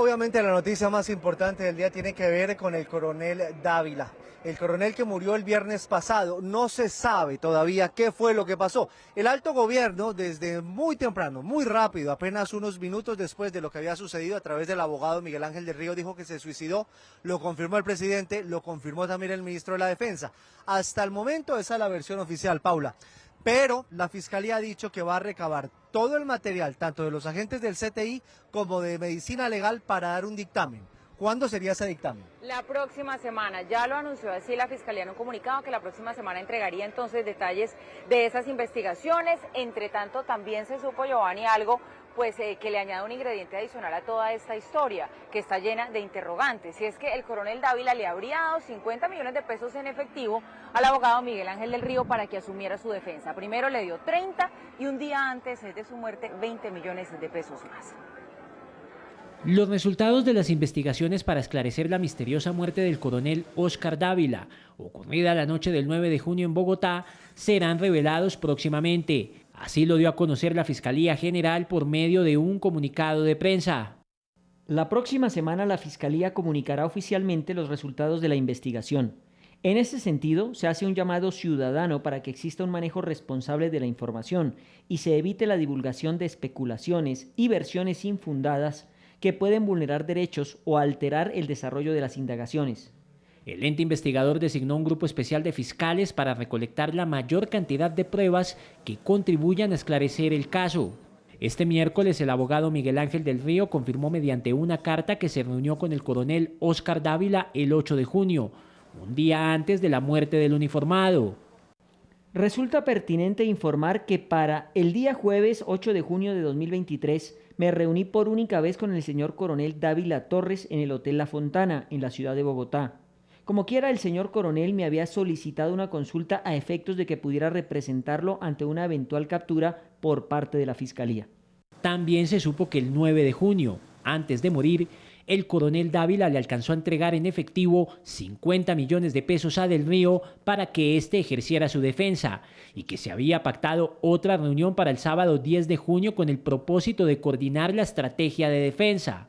obviamente la noticia más importante del día tiene que ver con el coronel Dávila. El coronel que murió el viernes pasado. No se sabe todavía qué fue lo que pasó. El alto gobierno, desde muy temprano, muy rápido, apenas unos minutos después de lo que había sucedido, a través del abogado Miguel Ángel del Río, dijo que se suicidó. Lo confirmó el presidente, lo confirmó también el ministro de la Defensa. Hasta el momento esa es la versión oficial, Paula. Pero la Fiscalía ha dicho que va a recabar todo el material, tanto de los agentes del CTI como de medicina legal, para dar un dictamen. ¿Cuándo sería ese dictamen? La próxima semana, ya lo anunció así la Fiscalía en un comunicado, que la próxima semana entregaría entonces detalles de esas investigaciones. Entre tanto, también se supo, Giovanni, algo pues que le añade un ingrediente adicional a toda esta historia, que está llena de interrogantes. Y es que el coronel Dávila le habría dado 50 millones de pesos en efectivo al abogado Miguel Ángel del Río para que asumiera su defensa. Primero le dio 30 y un día antes de su muerte 20 millones de pesos más. Los resultados de las investigaciones para esclarecer la misteriosa muerte del coronel Óscar Dávila, ocurrida la noche del 9 de junio en Bogotá, serán revelados próximamente. Así lo dio a conocer la Fiscalía General por medio de un comunicado de prensa. La próxima semana la Fiscalía comunicará oficialmente los resultados de la investigación. En ese sentido, se hace un llamado ciudadano para que exista un manejo responsable de la información y se evite la divulgación de especulaciones y versiones infundadas que pueden vulnerar derechos o alterar el desarrollo de las indagaciones. El ente investigador designó un grupo especial de fiscales para recolectar la mayor cantidad de pruebas que contribuyan a esclarecer el caso. Este miércoles el abogado Miguel Ángel del Río confirmó mediante una carta que se reunió con el coronel Óscar Dávila el 8 de junio, un día antes de la muerte del uniformado. Resulta pertinente informar que para el día jueves 8 de junio de 2023 me reuní por única vez con el señor coronel Dávila Torres en el Hotel La Fontana, en la ciudad de Bogotá. Como quiera, el señor coronel me había solicitado una consulta a efectos de que pudiera representarlo ante una eventual captura por parte de la Fiscalía. También se supo que el 9 de junio, antes de morir, el coronel Dávila le alcanzó a entregar en efectivo 50 millones de pesos a Del Río para que éste ejerciera su defensa y que se había pactado otra reunión para el sábado 10 de junio con el propósito de coordinar la estrategia de defensa.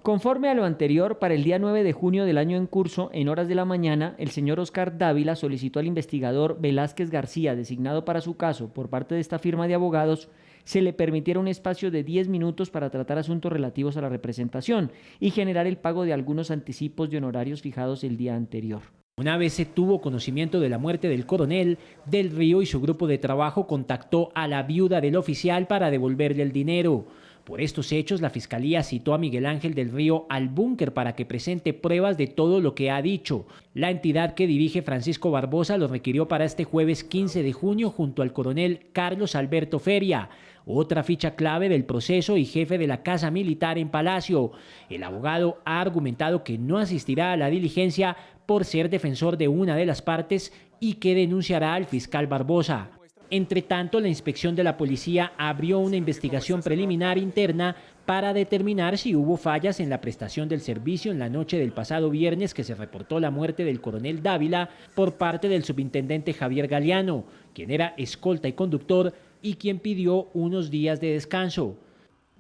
Conforme a lo anterior, para el día 9 de junio del año en curso, en horas de la mañana, el señor Óscar Dávila solicitó al investigador Velázquez García, designado para su caso por parte de esta firma de abogados, se le permitiera un espacio de 10 minutos para tratar asuntos relativos a la representación y generar el pago de algunos anticipos de honorarios fijados el día anterior. Una vez se tuvo conocimiento de la muerte del coronel, Del Río y su grupo de trabajo contactó a la viuda del oficial para devolverle el dinero. Por estos hechos, la Fiscalía citó a Miguel Ángel del Río al búnker para que presente pruebas de todo lo que ha dicho. La entidad que dirige Francisco Barbosa lo requirió para este jueves 15 de junio junto al coronel Carlos Alberto Feria, otra ficha clave del proceso y jefe de la Casa Militar en Palacio. El abogado ha argumentado que no asistirá a la diligencia por ser defensor de una de las partes y que denunciará al fiscal Barbosa. Entre tanto, la inspección de la policía abrió una investigación preliminar interna para determinar si hubo fallas en la prestación del servicio en la noche del pasado viernes que se reportó la muerte del coronel Dávila por parte del subintendente Javier Galeano, quien era escolta y conductor y quien pidió unos días de descanso.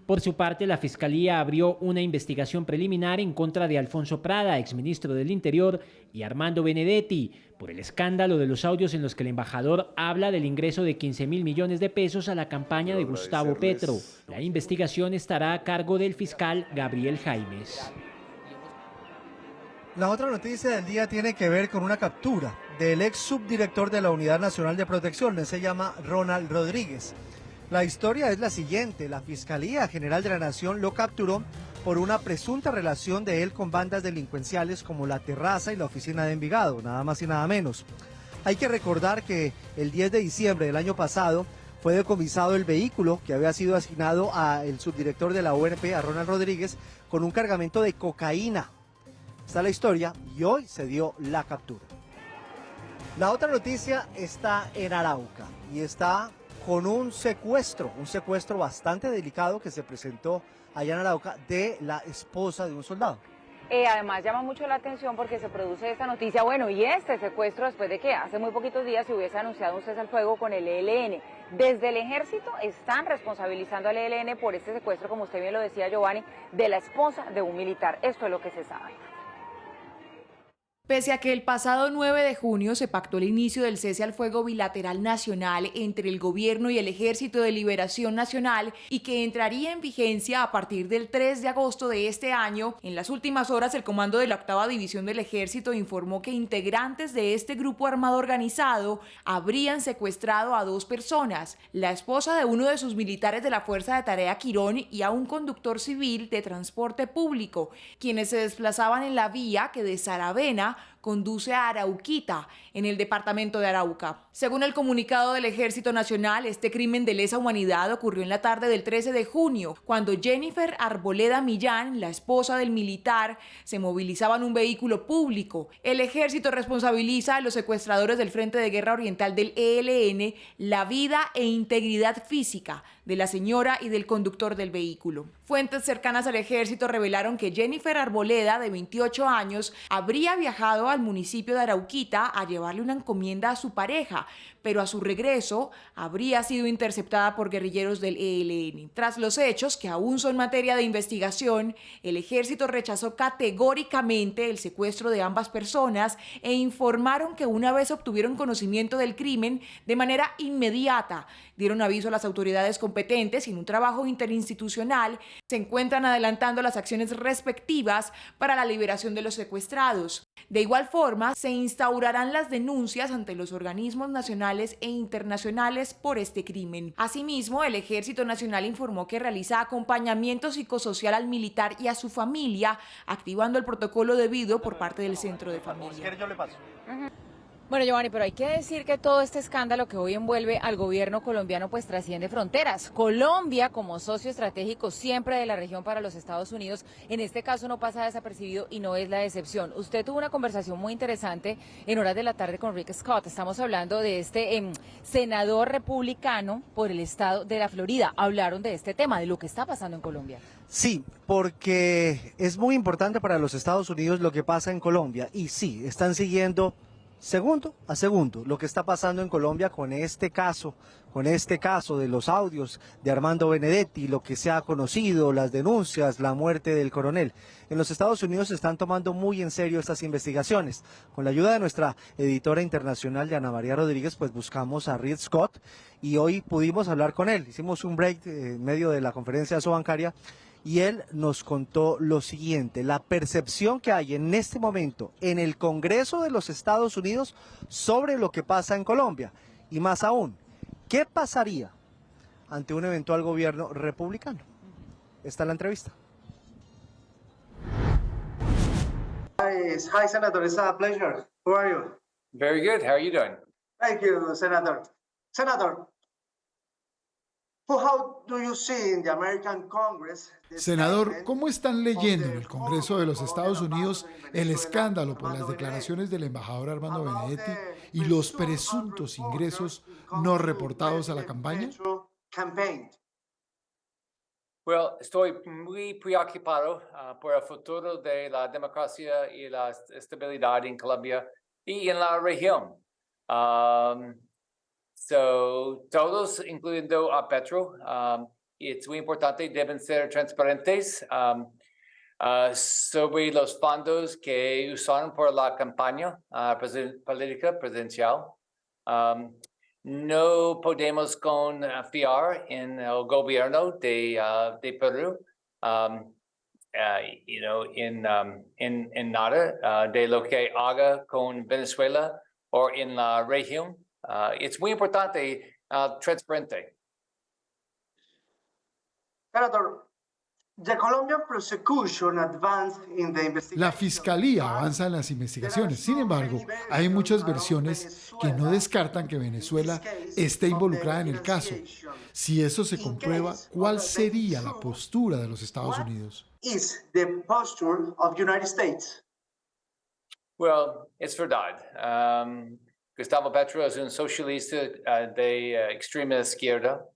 Por su parte, la Fiscalía abrió una investigación preliminar en contra de Alfonso Prada, exministro del Interior, y Armando Benedetti, por el escándalo de los audios en los que el embajador habla del ingreso de 15.000 millones de pesos a la campaña de Gustavo Petro. La investigación estará a cargo del fiscal Gabriel Jaimes. La otra noticia del día tiene que ver con una captura del ex subdirector de la Unidad Nacional de Protección, él se llama Ronald Rodríguez. La historia es la siguiente: la Fiscalía General de la Nación lo capturó por una presunta relación de él con bandas delincuenciales como La Terraza y la Oficina de Envigado, nada más y nada menos. Hay que recordar que el 10 de diciembre del año pasado fue decomisado el vehículo que había sido asignado al subdirector de la ONP, a Ronald Rodríguez, con un cargamento de cocaína. Está la historia y hoy se dio la captura. La otra noticia está en Arauca y está con un secuestro bastante delicado que se presentó allá en Arauca de la esposa de un soldado. Además llama mucho la atención porque se produce esta noticia, bueno, y este secuestro después de que hace muy poquitos días se hubiese anunciado un cese al fuego con el ELN. Desde el ejército están responsabilizando al ELN por este secuestro, como usted bien lo decía, Giovanni, de la esposa de un militar. Esto es lo que se sabe. Pese a que el pasado 9 de junio se pactó el inicio del cese al fuego bilateral nacional entre el gobierno y el Ejército de Liberación Nacional y que entraría en vigencia a partir del 3 de agosto de este año, en las últimas horas el comando de la 8ª División del Ejército informó que integrantes de este grupo armado organizado habrían secuestrado a 2 personas, la esposa de uno de sus militares de la Fuerza de Tarea Quirón y a un conductor civil de transporte público, quienes se desplazaban en la vía que de Saravena conduce a Arauquita, en el departamento de Arauca. Según el comunicado del Ejército Nacional, este crimen de lesa humanidad ocurrió en la tarde del 13 de junio, cuando Jennifer Arboleda Millán, la esposa del militar, se movilizaba en un vehículo público. El Ejército responsabiliza a los secuestradores del Frente de Guerra Oriental del ELN la vida e integridad física de la señora y del conductor del vehículo. Fuentes cercanas al ejército revelaron que Jennifer Arboleda, de 28 años, habría viajado al municipio de Arauquita a llevarle una encomienda a su pareja, pero a su regreso habría sido interceptada por guerrilleros del ELN. Tras los hechos, que aún son materia de investigación, el ejército rechazó categóricamente el secuestro de ambas personas e informaron que una vez obtuvieron conocimiento del crimen, de manera inmediata dieron aviso a las autoridades competentes y en un trabajo interinstitucional se encuentran adelantando las acciones respectivas para la liberación de los secuestrados. De igual forma, se instaurarán las denuncias ante los organismos nacionales e internacionales por este crimen. Asimismo, el Ejército Nacional informó que realiza acompañamiento psicosocial al militar y a su familia, activando el protocolo debido por parte del Centro de Familia. Bueno, Giovanni, pero hay que decir que todo este escándalo que hoy envuelve al gobierno colombiano pues trasciende fronteras. Colombia, como socio estratégico siempre de la región para los Estados Unidos, en este caso no pasa desapercibido y no es la excepción. Usted tuvo una conversación muy interesante en horas de la tarde con Rick Scott. Estamos hablando de este senador republicano por el estado de la Florida. Hablaron de este tema, de lo que está pasando en Colombia. Sí, porque es muy importante para los Estados Unidos lo que pasa en Colombia. Y sí, están siguiendo segundo a segundo lo que está pasando en Colombia con este caso de los audios de Armando Benedetti, lo que se ha conocido, las denuncias, la muerte del coronel. En los Estados Unidos se están tomando muy en serio estas investigaciones. Con la ayuda de nuestra editora internacional, Ana María Rodríguez, pues buscamos a Rick Scott y hoy pudimos hablar con él. Hicimos un break en medio de la conferencia bancaria y él nos contó lo siguiente: la percepción que hay en este momento en el Congreso de los Estados Unidos sobre lo que pasa en Colombia. Y más aún, ¿qué pasaría ante un eventual gobierno republicano? Esta es la entrevista. Hi, Senator. It's a pleasure. How are you? Very good. How are you doing? Thank you, Senator. Senator, how do you see in the American Congress? Senador, ¿cómo están leyendo en el Congreso de los Estados Unidos el escándalo por las declaraciones del embajador Armando Benedetti y los presuntos ingresos no reportados a la campaña? Well, estoy muy preocupado por el futuro de la democracia y la estabilidad en Colombia y en la región. Todos, incluyendo a Petro, es muy importante, deben ser transparentes sobre los fondos que usaron por la campaña política presidencial. No podemos confiar en el gobierno de Perú, en nada de lo que haga con Venezuela o en la región. Es muy importante, transparente. Senator, the Colombian prosecution advanced in the investigation. La Fiscalía avanza en las investigaciones. Sin embargo, hay muchas versiones que no descartan que Venezuela esté involucrada en el caso. Si eso se comprueba, ¿cuál sería la postura de los Estados Unidos? Is the posture of the United States? Well, es verdad. Gustavo Petro es un socialista de extrema izquierda.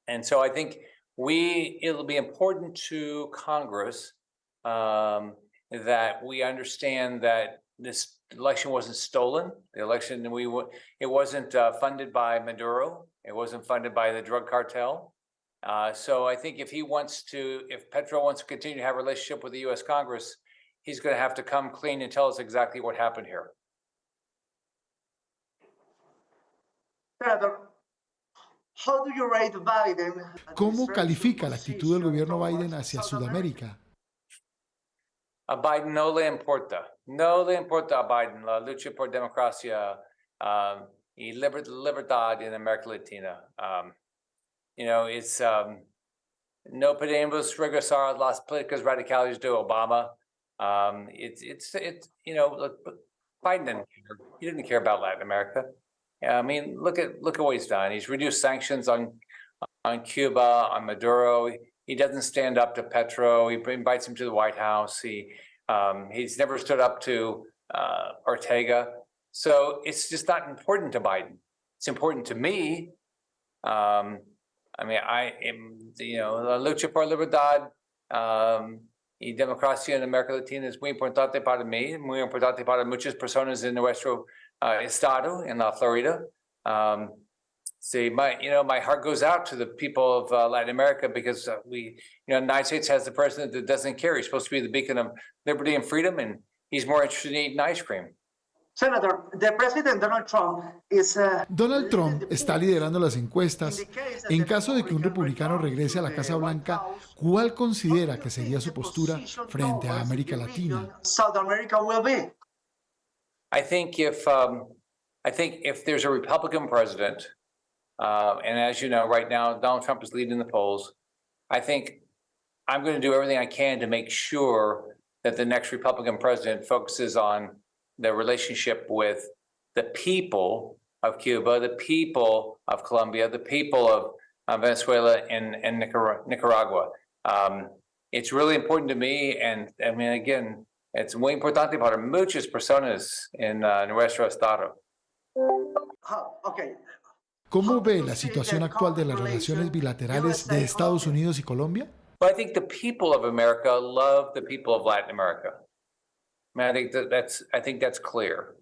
And so I think it'll be important to Congress that we understand that this election wasn't stolen. The election, it wasn't funded by Maduro. It wasn't funded by the drug cartel. So I think if Petro wants to continue to have a relationship with the U.S. Congress, he's going to have to come clean and tell us exactly what happened here. Senator, how do you rate Biden? ¿Cómo califica la actitud del gobierno Biden hacia Sudamérica? A Biden no le importa a Biden la lucha por democracia y libertad en América Latina. It's no podemos regresar a las políticas radicales de Obama. Biden didn't care about Latin America. I mean, look at what he's done. He's reduced sanctions on Cuba, on Maduro. He doesn't stand up to Petro. He invites him to the White House. He's never stood up to Ortega. So it's just not important to Biden. It's important to me. La lucha por libertad y democracia en América Latina es muy importante para mí, muy importante para muchas personas en nuestro estado, en la Florida. My heart goes out to the people of Latin America because the United States has the president that doesn't care. He's supposed to be the beacon of liberty and freedom, and he's more interested in eating ice cream. Senator, the President Donald Trump is Donald Trump está liderando las encuestas. En caso de que un republicano regrese a la Casa Blanca, ¿cuál considera que sería su postura frente a América Latina? South America will be. I think if there's a Republican president, and as you know, right now Donald Trump is leading the polls, I think I'm going to do everything I can to make sure that the next Republican president focuses on the relationship with the people of Cuba, the people of Colombia, the people of Venezuela and Nicaragua. It's really important to me, and I mean, again, it's muy importante para muchas personas en nuestro estado. Okay. ¿Cómo ve la situación actual de las relaciones bilaterales de Estados Unidos y Colombia? Well, I think the people of America love the people of Latin America. I mean, I think that's clear.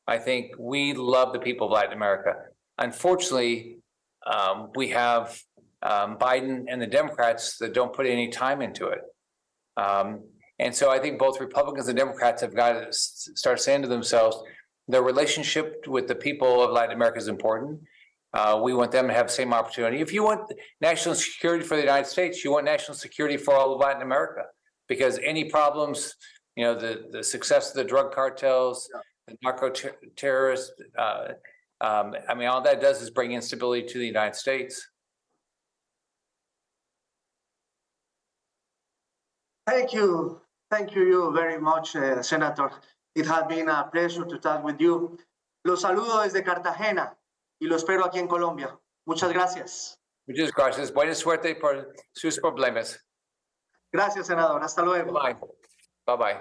I think we love the people of Latin America. Unfortunately, we have Biden and the Democrats that don't put any time into it. And so I think both Republicans and Democrats have got to start saying to themselves, their relationship with the people of Latin America is important. We want them to have the same opportunity. If you want national security for the United States, you want national security for all of Latin America, because any problems, the success of the drug cartels, the narco terrorists, all that does is bring instability to the United States. Thank you very much, Senator. It has been a pleasure to talk with you. Los saludo desde Cartagena y lo espero aquí en Colombia. Muchas gracias. Muchas gracias. Buena suerte por sus problemas. Gracias, senador. Hasta luego. Bye. Bye-bye.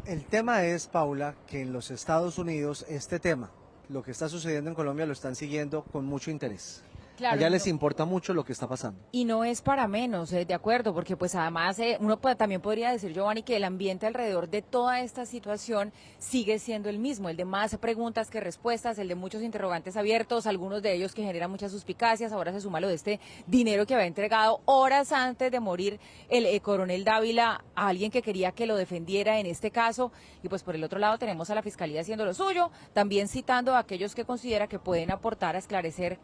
El tema es, Paula, que en los Estados Unidos este tema, lo que está sucediendo en Colombia, lo están siguiendo con mucho interés. Claro, Allá les importa mucho lo que está pasando. Y no es para menos, de acuerdo, porque pues además uno también podría decir, Giovanni, que el ambiente alrededor de toda esta situación sigue siendo el mismo, el de más preguntas que respuestas, el de muchos interrogantes abiertos, algunos de ellos que generan muchas suspicacias. Ahora se suma lo de este dinero que había entregado horas antes de morir el coronel Dávila a alguien que quería que lo defendiera en este caso. Y pues por el otro lado tenemos a la Fiscalía haciendo lo suyo, también citando a aquellos que considera que pueden aportar a esclarecer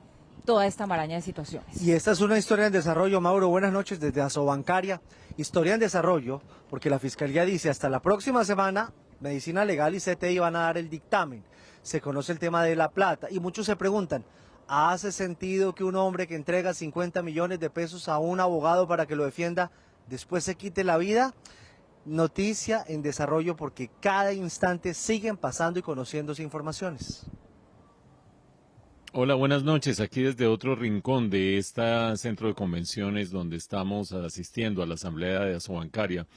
toda esta maraña de situaciones. Y esta es una historia en desarrollo. Mauro, buenas noches desde Asobancaria. Historia en desarrollo, porque la Fiscalía dice hasta la próxima semana, Medicina Legal y CTI van a dar el dictamen. Se conoce el tema de la plata y muchos se preguntan, ¿hace sentido que un hombre que entrega 50 millones de pesos a un abogado para que lo defienda, después se quite la vida? Noticia en desarrollo, porque cada instante siguen pasando y conociéndose informaciones. Hola, buenas noches. Aquí desde otro rincón de este centro de convenciones donde estamos asistiendo a la asamblea de Asobancaria.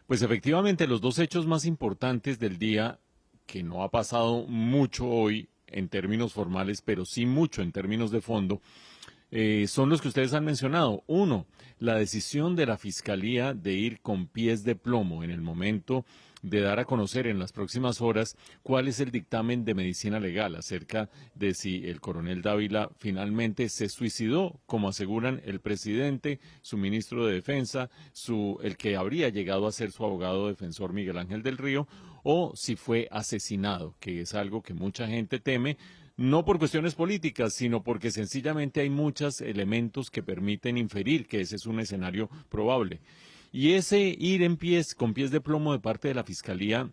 Pues efectivamente los dos hechos más importantes del día, que no ha pasado mucho hoy en términos formales, pero sí mucho en términos de fondo, son los que ustedes han mencionado. Uno, la decisión de la Fiscalía de ir con pies de plomo en el momento de dar a conocer en las próximas horas cuál es el dictamen de medicina legal acerca de si el coronel Dávila finalmente se suicidó, como aseguran el presidente, su ministro de Defensa, el que habría llegado a ser su abogado defensor Miguel Ángel del Río, o si fue asesinado, que es algo que mucha gente teme, no por cuestiones políticas, sino porque sencillamente hay muchos elementos que permiten inferir que ese es un escenario probable. Y ese ir con pies de plomo de parte de la Fiscalía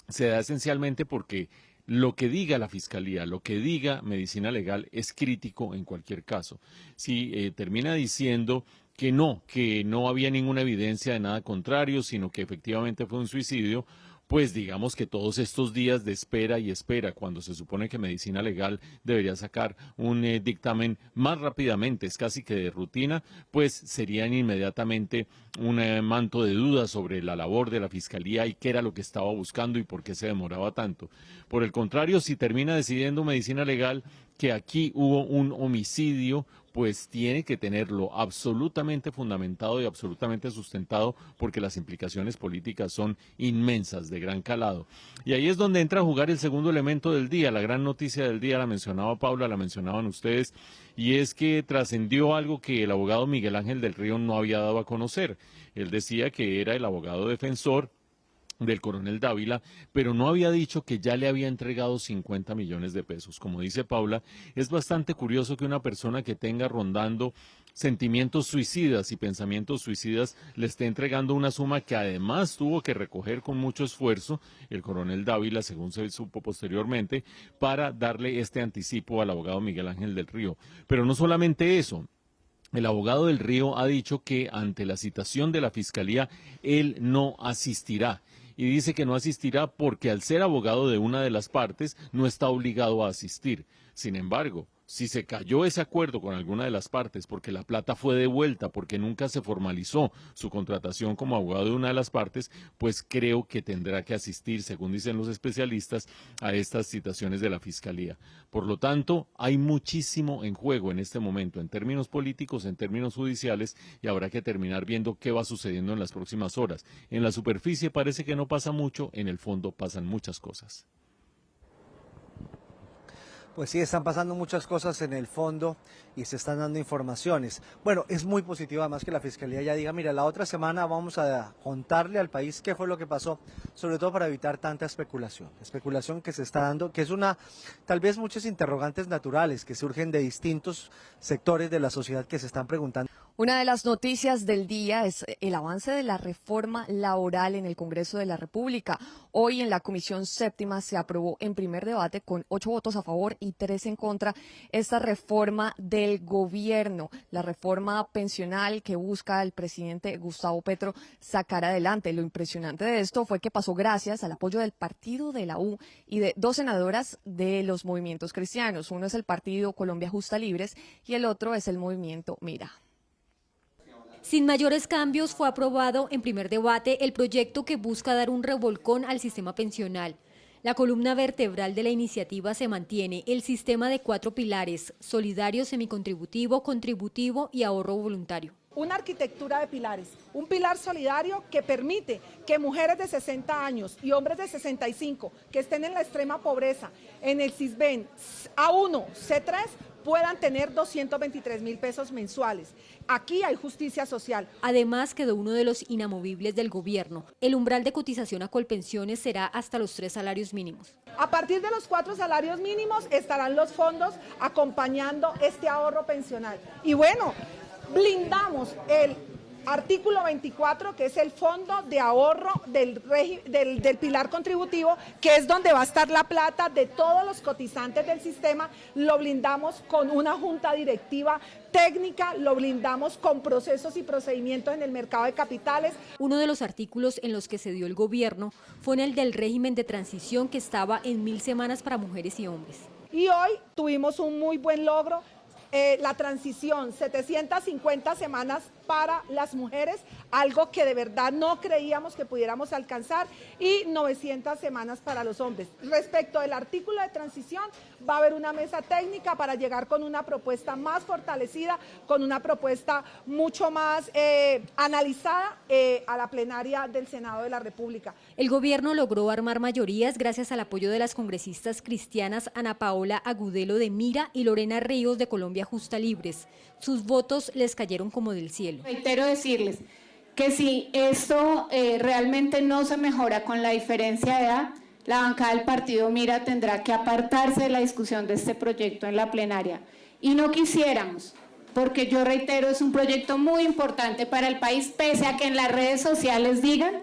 se da esencialmente porque lo que diga la Fiscalía, lo que diga Medicina Legal es crítico en cualquier caso. Si termina diciendo que no había ninguna evidencia de nada contrario, sino que efectivamente fue un suicidio, pues digamos que todos estos días de espera y espera, cuando se supone que Medicina Legal debería sacar un dictamen más rápidamente, es casi que de rutina, pues serían inmediatamente un manto de dudas sobre la labor de la Fiscalía y qué era lo que estaba buscando y por qué se demoraba tanto. Por el contrario, si termina decidiendo Medicina Legal que aquí hubo un homicidio, pues tiene que tenerlo absolutamente fundamentado y absolutamente sustentado, porque las implicaciones políticas son inmensas, de gran calado. Y ahí es donde entra a jugar el segundo elemento del día, la gran noticia del día, la mencionaba Paula, la mencionaban ustedes, y es que trascendió algo que el abogado Miguel Ángel del Río no había dado a conocer. Él decía que era el abogado defensor del coronel Dávila, pero no había dicho que ya le había entregado 50 millones de pesos. Como dice Paula, es bastante curioso que una persona que tenga rondando sentimientos suicidas y pensamientos suicidas le esté entregando una suma que además tuvo que recoger con mucho esfuerzo el coronel Dávila, según se supo posteriormente, para darle este anticipo al abogado Miguel Ángel del Río. Pero no solamente eso. El abogado del Río ha dicho que ante la citación de la Fiscalía, él no asistirá. Y dice que no asistirá porque al ser abogado de una de las partes no está obligado a asistir. Sin embargo, si se cayó ese acuerdo con alguna de las partes porque la plata fue devuelta, porque nunca se formalizó su contratación como abogado de una de las partes, pues creo que tendrá que asistir, según dicen los especialistas, a estas citaciones de la Fiscalía. Por lo tanto, hay muchísimo en juego en este momento, en términos políticos, en términos judiciales, y habrá que terminar viendo qué va sucediendo en las próximas horas. En la superficie parece que no pasa mucho, en el fondo pasan muchas cosas. Pues sí, están pasando muchas cosas en el fondo y se están dando informaciones. Bueno, es muy positivo además que la Fiscalía ya diga, mira, la otra semana vamos a contarle al país qué fue lo que pasó, sobre todo para evitar tanta especulación que se está dando, que es tal vez muchos interrogantes naturales que surgen de distintos sectores de la sociedad que se están preguntando. Una de las noticias del día es el avance de la reforma laboral en el Congreso de la República. Hoy en la Comisión Séptima se aprobó en primer debate con 8 votos a favor y 3 en contra esta reforma del gobierno, la reforma pensional que busca el presidente Gustavo Petro sacar adelante. Lo impresionante de esto fue que pasó gracias al apoyo del partido de la U y de 2 senadoras de los movimientos cristianos. Uno es el partido Colombia Justa Libres y el otro es el movimiento Mira. Sin mayores cambios, fue aprobado en primer debate el proyecto que busca dar un revolcón al sistema pensional. La columna vertebral de la iniciativa se mantiene, el sistema de 4 pilares: solidario, semicontributivo, contributivo y ahorro voluntario. Una arquitectura de pilares, un pilar solidario que permite que mujeres de 60 años y hombres de 65 que estén en la extrema pobreza, en el CISBEN A1, C3, puedan tener 223.000 pesos mensuales. Aquí hay justicia social. Además, quedó uno de los inamovibles del gobierno. El umbral de cotización a Colpensiones será hasta los 3 salarios mínimos. A partir de los 4 salarios mínimos estarán los fondos acompañando este ahorro pensional. Y bueno, blindamos el artículo 24, que es el fondo de ahorro del pilar contributivo, que es donde va a estar la plata de todos los cotizantes del sistema. Lo blindamos con una junta directiva técnica, lo blindamos con procesos y procedimientos en el mercado de capitales. Uno de los artículos en los que se dio el gobierno fue en el del régimen de transición, que estaba en 1000 semanas para mujeres y hombres. Y hoy tuvimos un muy buen logro. La transición, 750 semanas para las mujeres, algo que de verdad no creíamos que pudiéramos alcanzar, y 900 semanas para los hombres. Respecto del artículo de transición, va a haber una mesa técnica para llegar con una propuesta más fortalecida, con una propuesta mucho más analizada a la plenaria del Senado de la República. El gobierno logró armar mayorías gracias al apoyo de las congresistas cristianas Ana Paola Agudelo de Mira y Lorena Ríos de Colombia Justa Libres. Sus votos les cayeron como del cielo. Reitero decirles que si esto realmente no se mejora con la diferencia de edad, la bancada del partido Mira tendrá que apartarse de la discusión de este proyecto en la plenaria. Y no quisiéramos, porque yo reitero, es un proyecto muy importante para el país, pese a que en las redes sociales digan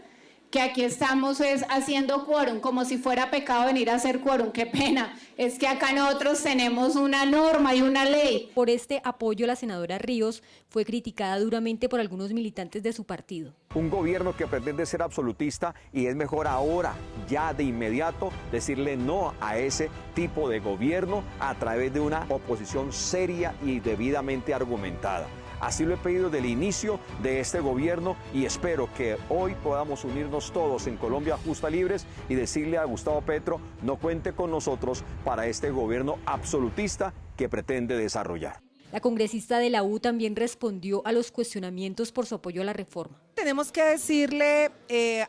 que aquí estamos haciendo quórum, como si fuera pecado venir a hacer quórum. Qué pena, es que acá nosotros tenemos una norma y una ley. Por este apoyo, la senadora Ríos fue criticada duramente por algunos militantes de su partido. Un gobierno que pretende ser absolutista, y es mejor ahora, ya de inmediato, decirle no a ese tipo de gobierno a través de una oposición seria y debidamente argumentada. Así lo he pedido desde el inicio de este gobierno, y espero que hoy podamos unirnos todos en Colombia Justa Libres y decirle a Gustavo Petro: no cuente con nosotros para este gobierno absolutista que pretende desarrollar. La congresista de la U también respondió a los cuestionamientos por su apoyo a la reforma. Tenemos que decirle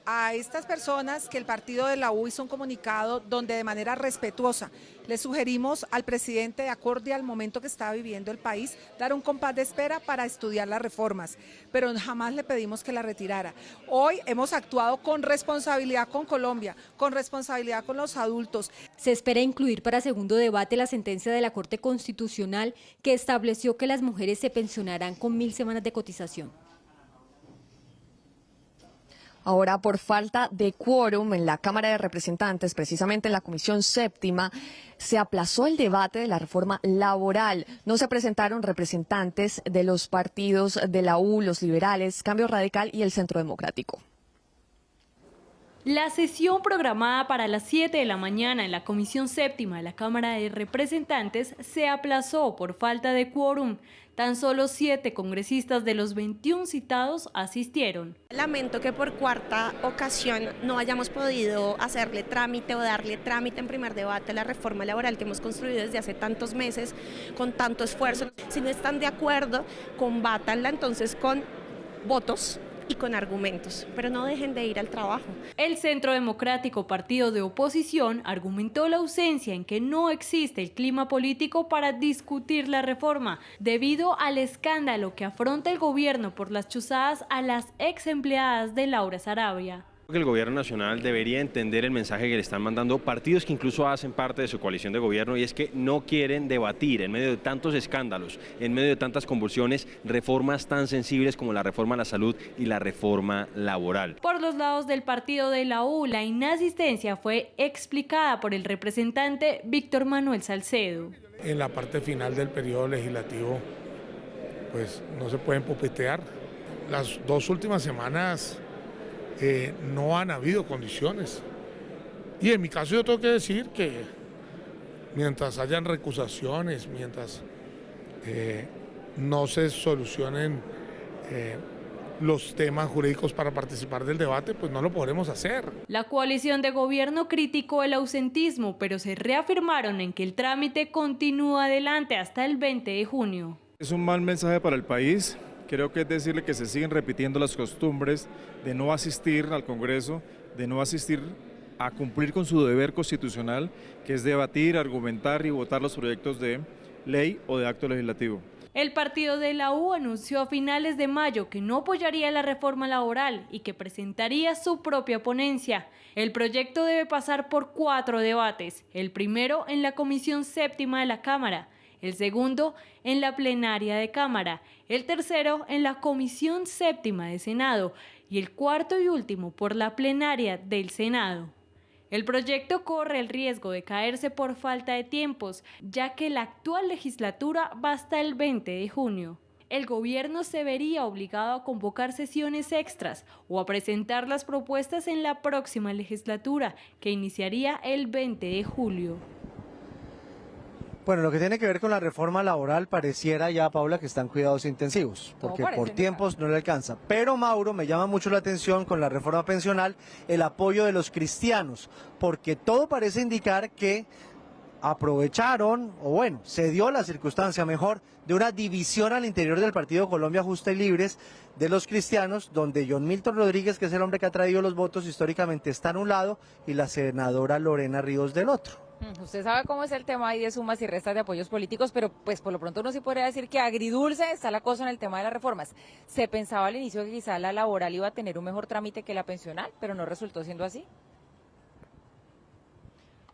a estas personas que el partido de la U hizo un comunicado donde de manera respetuosa le sugerimos al presidente, de acorde al momento que está viviendo el país, dar un compás de espera para estudiar las reformas, pero jamás le pedimos que la retirara. Hoy hemos actuado con responsabilidad con Colombia, con responsabilidad con los adultos. Se espera incluir para segundo debate la sentencia de la Corte Constitucional que estableció que las mujeres se pensionarán con 1000 semanas de cotización. Ahora, por falta de quórum en la Cámara de Representantes, precisamente en la Comisión Séptima, se aplazó el debate de la reforma laboral. No se presentaron representantes de los partidos de la U, los liberales, Cambio Radical y el Centro Democrático. La sesión programada para las 7 de la mañana en la Comisión Séptima de la Cámara de Representantes se aplazó por falta de quórum. Tan solo 7 congresistas de los 21 citados asistieron. Lamento que por cuarta ocasión no hayamos podido hacerle trámite o darle trámite en primer debate a la reforma laboral que hemos construido desde hace tantos meses, con tanto esfuerzo. Si no están de acuerdo, combátanla entonces con votos y con argumentos, pero no dejen de ir al trabajo. El Centro Democrático, partido de oposición, argumentó la ausencia en que no existe el clima político para discutir la reforma, debido al escándalo que afronta el gobierno por las chuzadas a las ex empleadas de Laura Sarabia. Que el gobierno nacional debería entender el mensaje que le están mandando partidos que incluso hacen parte de su coalición de gobierno, y es que no quieren debatir en medio de tantos escándalos, en medio de tantas convulsiones, reformas tan sensibles como la reforma a la salud y la reforma laboral. Por los lados del partido de la U, la inasistencia fue explicada por el representante Víctor Manuel Salcedo. En la parte final del periodo legislativo, pues no se pueden pupetear. Las 2 últimas semanas no han habido condiciones. Y en mi caso yo tengo que decir que mientras hayan recusaciones, mientras no se solucionen los temas jurídicos para participar del debate, pues no lo podremos hacer. La coalición de gobierno criticó el ausentismo, pero se reafirmaron en que el trámite continúa adelante hasta el 20 de junio. Es un mal mensaje para el país. Creo que es decirle que se siguen repitiendo las costumbres de no asistir al Congreso, de no asistir a cumplir con su deber constitucional, que es debatir, argumentar y votar los proyectos de ley o de acto legislativo. El partido de la U anunció a finales de mayo que no apoyaría la reforma laboral y que presentaría su propia ponencia. El proyecto debe pasar por 4 debates, el primero en la Comisión Séptima de la Cámara, el segundo en la plenaria de Cámara, el tercero en la Comisión Séptima de Senado y el cuarto y último por la plenaria del Senado. El proyecto corre el riesgo de caerse por falta de tiempos, ya que la actual legislatura va hasta el 20 de junio. El gobierno se vería obligado a convocar sesiones extras o a presentar las propuestas en la próxima legislatura, que iniciaría el 20 de julio. Bueno, lo que tiene que ver con la reforma laboral pareciera ya, Paula, que están cuidados intensivos, porque por tiempos no le alcanza. Pero, Mauro, me llama mucho la atención con la reforma pensional el apoyo de los cristianos, porque todo parece indicar que aprovecharon, o bueno, se dio la circunstancia mejor, de una división al interior del Partido Colombia Justa y Libres de los cristianos, donde John Milton Rodríguez, que es el hombre que ha traído los votos históricamente, está en un lado y la senadora Lorena Ríos del otro. Usted sabe cómo es el tema ahí de sumas y restas de apoyos políticos, pero pues por lo pronto uno sí podría decir que agridulce está la cosa en el tema de las reformas. Se pensaba al inicio que quizá la laboral iba a tener un mejor trámite que la pensional, pero no resultó siendo así.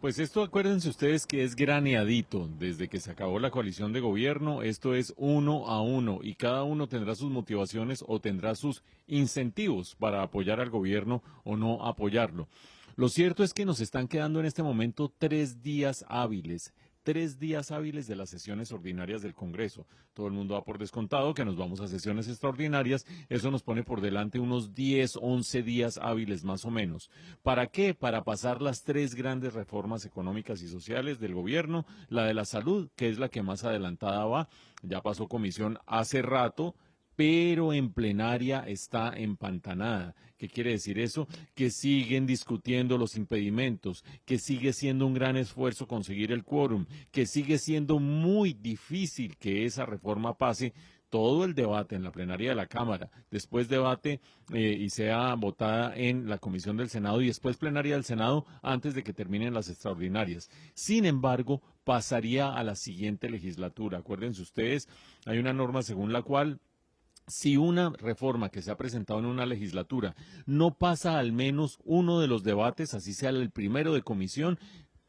Pues esto, acuérdense ustedes que es graneadito. Desde que se acabó la coalición de gobierno, esto es 1 a 1 y cada uno tendrá sus motivaciones o tendrá sus incentivos para apoyar al gobierno o no apoyarlo. Lo cierto es que nos están quedando en este momento 3 días hábiles. 3 días hábiles de las sesiones ordinarias del Congreso. Todo el mundo da por descontado que nos vamos a sesiones extraordinarias. Eso nos pone por delante unos 10, 11 días hábiles más o menos. ¿Para qué? Para pasar las 3 grandes reformas económicas y sociales del gobierno. La de la salud, que es la que más adelantada va. Ya pasó comisión hace rato, pero en plenaria está empantanada. ¿Qué quiere decir eso? Que siguen discutiendo los impedimentos, que sigue siendo un gran esfuerzo conseguir el quórum, que sigue siendo muy difícil que esa reforma pase todo el debate en la plenaria de la Cámara, después debate y sea votada en la Comisión del Senado y después plenaria del Senado antes de que terminen las extraordinarias. Sin embargo, pasaría a la siguiente legislatura. Acuérdense ustedes, hay una norma según la cual si una reforma que se ha presentado en una legislatura no pasa al menos uno de los debates, así sea el primero de comisión,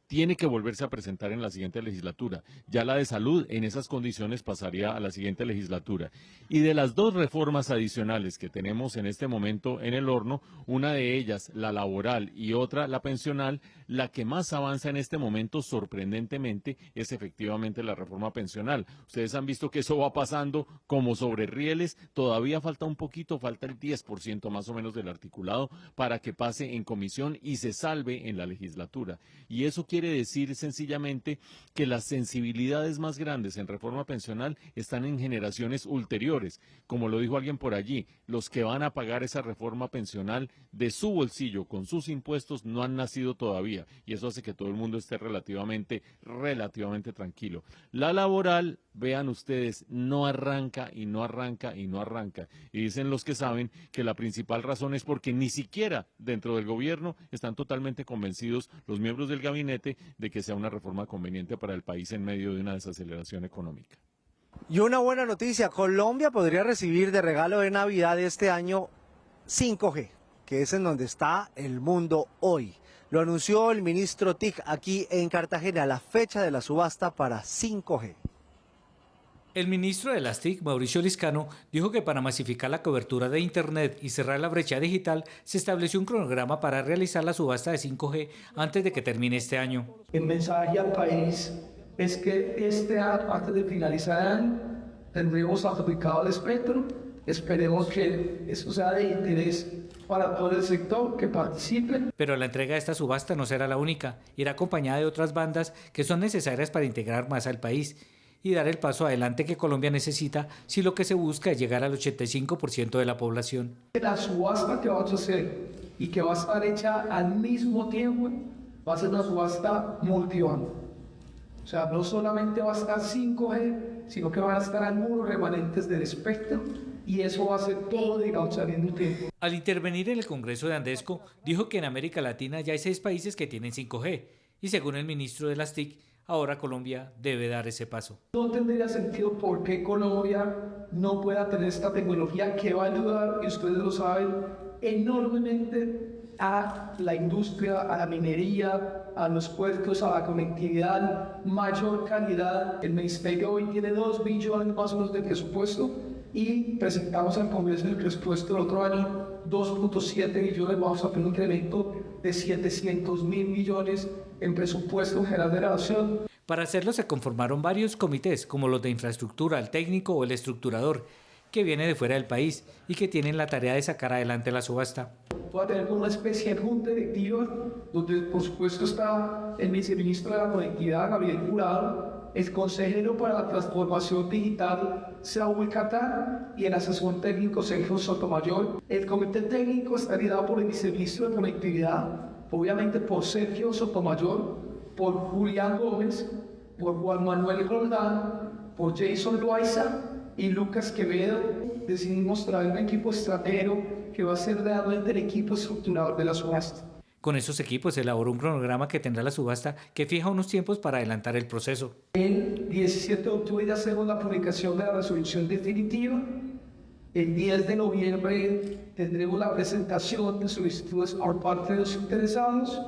tiene que volverse a presentar en la siguiente legislatura. Ya la de salud en esas condiciones pasaría a la siguiente legislatura. Y de las 2 reformas adicionales que tenemos en este momento en el horno, una de ellas, la laboral, y otra, la pensional, la que más avanza en este momento, sorprendentemente, es efectivamente la reforma pensional. Ustedes han visto que eso va pasando como sobre rieles, todavía falta un poquito, falta el 10% más o menos del articulado para que pase en comisión y se salve en la legislatura. Y eso quiere decir sencillamente que las sensibilidades más grandes en reforma pensional están en generaciones ulteriores. Como lo dijo alguien por allí, los que van a pagar esa reforma pensional de su bolsillo con sus impuestos no han nacido todavía y eso hace que todo el mundo esté relativamente tranquilo. La laboral, vean ustedes, no arranca y no arranca y no arranca. Y dicen los que saben que la principal razón es porque ni siquiera dentro del gobierno están totalmente convencidos los miembros del gabinete de que sea una reforma conveniente para el país en medio de una desaceleración económica. Y una buena noticia, Colombia podría recibir de regalo de Navidad este año 5G, que es en donde está el mundo hoy. Lo anunció el ministro TIC aquí en Cartagena, la fecha de la subasta para 5G. El ministro de las TIC, Mauricio Liscano, dijo que para masificar la cobertura de Internet y cerrar la brecha digital, se estableció un cronograma para realizar la subasta de 5G antes de que termine este año. El mensaje al país es que este año, antes de finalizar el año, tendremos adjudicado el espectro. Esperemos que eso sea de interés para todo el sector que participe. Pero la entrega de esta subasta no será la única, irá acompañada de otras bandas que son necesarias para integrar más al país y dar el paso adelante que Colombia necesita si lo que se busca es llegar al 85% de la población. La subasta que vamos a hacer y que va a estar hecha al mismo tiempo va a ser una subasta multibanda. O sea, no solamente va a estar 5G, sino que van a estar algunos remanentes del espectro y eso va a ser todo, digamos, al mismo tiempo. Al intervenir en el Congreso de Andesco, dijo que en América Latina ya hay 6 países que tienen 5G y según el ministro de las TIC, ahora Colombia debe dar ese paso. No tendría sentido por qué Colombia no pueda tener esta tecnología que va a ayudar, y ustedes lo saben, enormemente a la industria, a la minería, a los puertos, a la conectividad, mayor calidad. El Ministerio hoy tiene 2 billones más o menos de presupuesto y presentamos al Congreso el presupuesto del otro año 2.7 billones, vamos a tener un incremento de 700.000 millones en presupuesto general de la nación. Para hacerlo se conformaron varios comités, como los de infraestructura, el técnico o el estructurador, que viene de fuera del país y que tienen la tarea de sacar adelante la subasta. Va a tener una especie de junta directiva, donde por supuesto está el viceministro de la Conectividad, Gabriel Jurado, el consejero para la transformación digital Saúl Catar y el asesor técnico Sergio Sotomayor. El comité técnico está liderado por el viceministro de Conectividad, obviamente por Sergio Sotomayor, por Julián Gómez, por Juan Manuel Roldán, por Jason Loaiza y Lucas Quevedo. Decidimos traer un equipo estratego que va a ser realmente el equipo estructurador de la subasta. Con esos equipos se elaboró un cronograma que tendrá la subasta que fija unos tiempos para adelantar el proceso. El 17 de octubre ya hacemos la publicación de la resolución definitiva. El 10 de noviembre tendremos la presentación de solicitudes por parte de los interesados.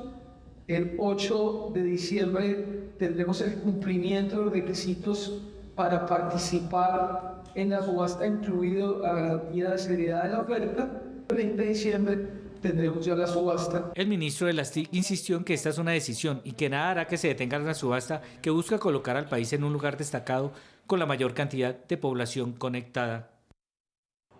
El 8 de diciembre tendremos el cumplimiento de los requisitos para participar en la subasta, incluido la garantía de seriedad de la oferta. El 20 de diciembre tendremos ya la subasta. El ministro de las TIC insistió en que esta es una decisión y que nada hará que se detenga la subasta que busca colocar al país en un lugar destacado con la mayor cantidad de población conectada.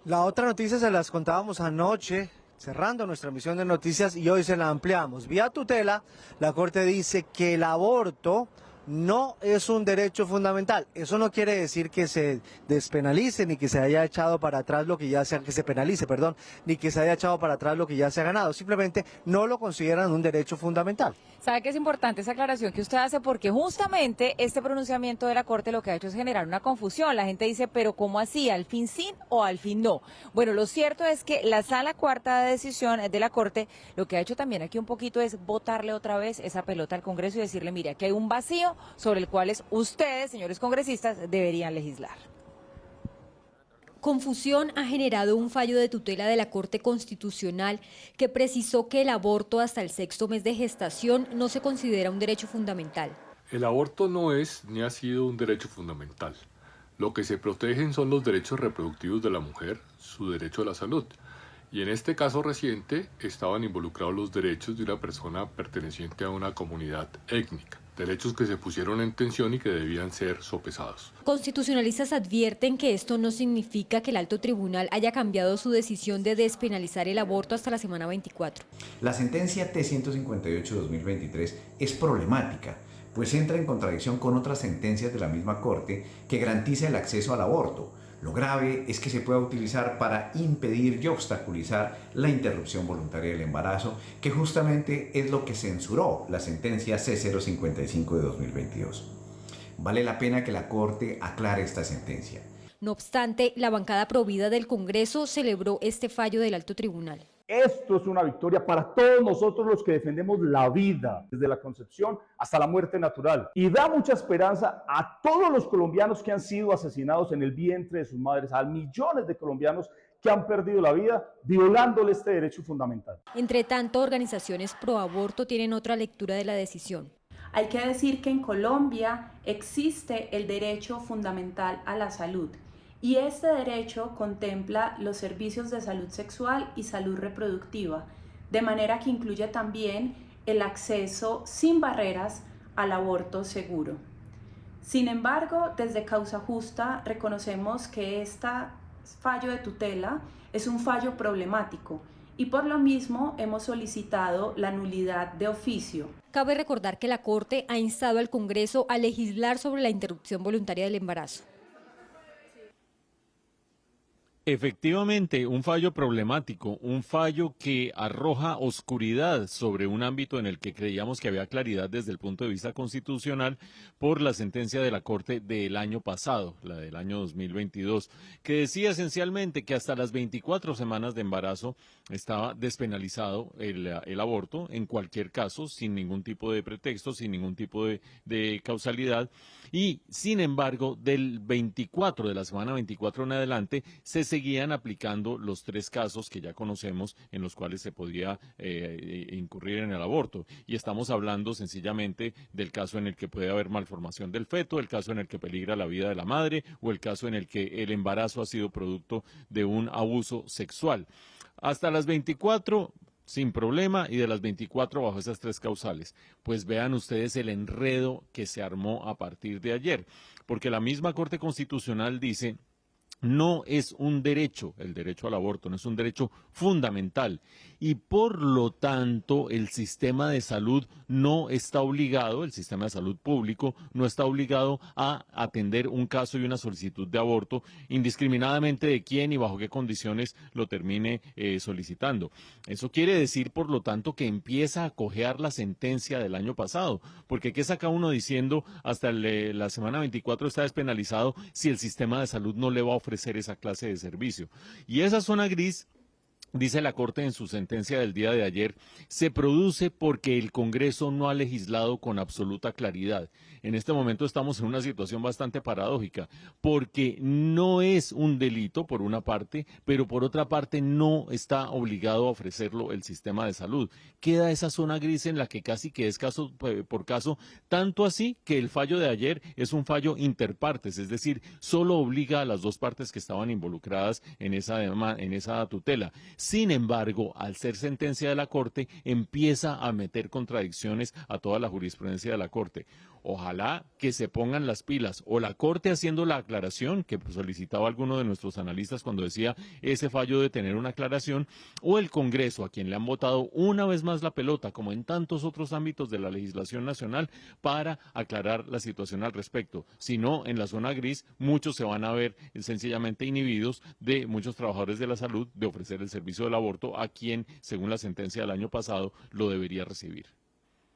La otra noticia se las contábamos anoche, cerrando nuestra emisión de noticias, y hoy se la ampliamos. Vía tutela, la Corte dice que el aborto no es un derecho fundamental. Eso no quiere decir que se despenalice ni que se haya echado para atrás lo que ya se que se penalice, perdón, ni que se haya echado para atrás lo que ya se ha ganado. Simplemente no lo consideran un derecho fundamental. ¿Sabe que es importante esa aclaración que usted hace? Porque justamente este pronunciamiento de la Corte lo que ha hecho es generar una confusión. La gente dice, pero ¿cómo así? ¿Al fin sí o al fin no? Bueno, lo cierto es que la Sala Cuarta de Decisión de la Corte lo que ha hecho también aquí un poquito es botarle otra vez esa pelota al Congreso y decirle, mire, aquí hay un vacío sobre el cual ustedes, señores congresistas, deberían legislar. Confusión ha generado un fallo de tutela de la Corte Constitucional que precisó que el aborto hasta el 6º mes de gestación no se considera un derecho fundamental. El aborto no es ni ha sido un derecho fundamental. Lo que se protegen son los derechos reproductivos de la mujer, su derecho a la salud. Y en este caso reciente estaban involucrados los derechos de una persona perteneciente a una comunidad étnica. Derechos que se pusieron en tensión y que debían ser sopesados. Constitucionalistas advierten que esto no significa que el alto tribunal haya cambiado su decisión de despenalizar el aborto hasta la semana 24. La sentencia T-158-2023 es problemática, pues entra en contradicción con otras sentencias de la misma Corte que garantiza el acceso al aborto. Lo grave es que se pueda utilizar para impedir y obstaculizar la interrupción voluntaria del embarazo, que justamente es lo que censuró la sentencia C-055 de 2022. Vale la pena que la Corte aclare esta sentencia. No obstante, la bancada provida del Congreso celebró este fallo del alto tribunal. Esto es una victoria para todos nosotros los que defendemos la vida, desde la concepción hasta la muerte natural. Y da mucha esperanza a todos los colombianos que han sido asesinados en el vientre de sus madres, a millones de colombianos que han perdido la vida violándole este derecho fundamental. Entre tanto, organizaciones pro aborto tienen otra lectura de la decisión. Hay que decir que en Colombia existe el derecho fundamental a la salud. Y este derecho contempla los servicios de salud sexual y salud reproductiva, de manera que incluye también el acceso sin barreras al aborto seguro. Sin embargo, desde Causa Justa reconocemos que este fallo de tutela es un fallo problemático y por lo mismo hemos solicitado la nulidad de oficio. Cabe recordar que la Corte ha instado al Congreso a legislar sobre la interrupción voluntaria del embarazo. Efectivamente, un fallo problemático, un fallo que arroja oscuridad sobre un ámbito en el que creíamos que había claridad desde el punto de vista constitucional por la sentencia de la Corte del año pasado, la del año 2022, que decía esencialmente que hasta las 24 semanas de embarazo estaba despenalizado el aborto en cualquier caso, sin ningún tipo de pretexto, sin ningún tipo de causalidad, y sin embargo de la semana 24 en adelante se seguían aplicando los 3 casos que ya conocemos en los cuales se podía incurrir en el aborto. Y estamos hablando sencillamente del caso en el que puede haber malformación del feto, el caso en el que peligra la vida de la madre o el caso en el que el embarazo ha sido producto de un abuso sexual. Hasta las 24 sin problema y de las 24 bajo esas 3 causales. Pues vean ustedes el enredo que se armó a partir de ayer, porque la misma Corte Constitucional dice: no es un derecho, el derecho al aborto, no es un derecho fundamental. y por lo tanto el sistema de salud no está obligado, el sistema de salud público no está obligado a atender un caso y una solicitud de aborto indiscriminadamente de quién y bajo qué condiciones lo termine solicitando. Eso quiere decir, por lo tanto, que empieza a cojear la sentencia del año pasado, porque ¿qué saca uno diciendo hasta la semana 24 está despenalizado si el sistema de salud no le va a ofrecer esa clase de servicio? Y esa zona gris, dice la Corte en su sentencia del día de ayer, se produce porque el Congreso no ha legislado con absoluta claridad. En este momento estamos en una situación bastante paradójica, porque no es un delito por una parte, pero por otra parte no está obligado a ofrecerlo el sistema de salud. Queda esa zona gris en la que casi que es caso por caso, tanto así que el fallo de ayer es un fallo interpartes, es decir, solo obliga a las dos partes que estaban involucradas en esa tutela. Sin embargo, al ser sentencia de la Corte, empieza a meter contradicciones a toda la jurisprudencia de la Corte. Ojalá que se pongan las pilas, o la Corte haciendo la aclaración que solicitaba alguno de nuestros analistas cuando decía ese fallo de tener una aclaración, o el Congreso, a quien le han botado una vez más la pelota, como en tantos otros ámbitos de la legislación nacional, para aclarar la situación al respecto. Si no, en la zona gris, muchos se van a ver sencillamente inhibidos de muchos trabajadores de la salud de ofrecer el servicio del aborto a quien, según la sentencia del año pasado, lo debería recibir.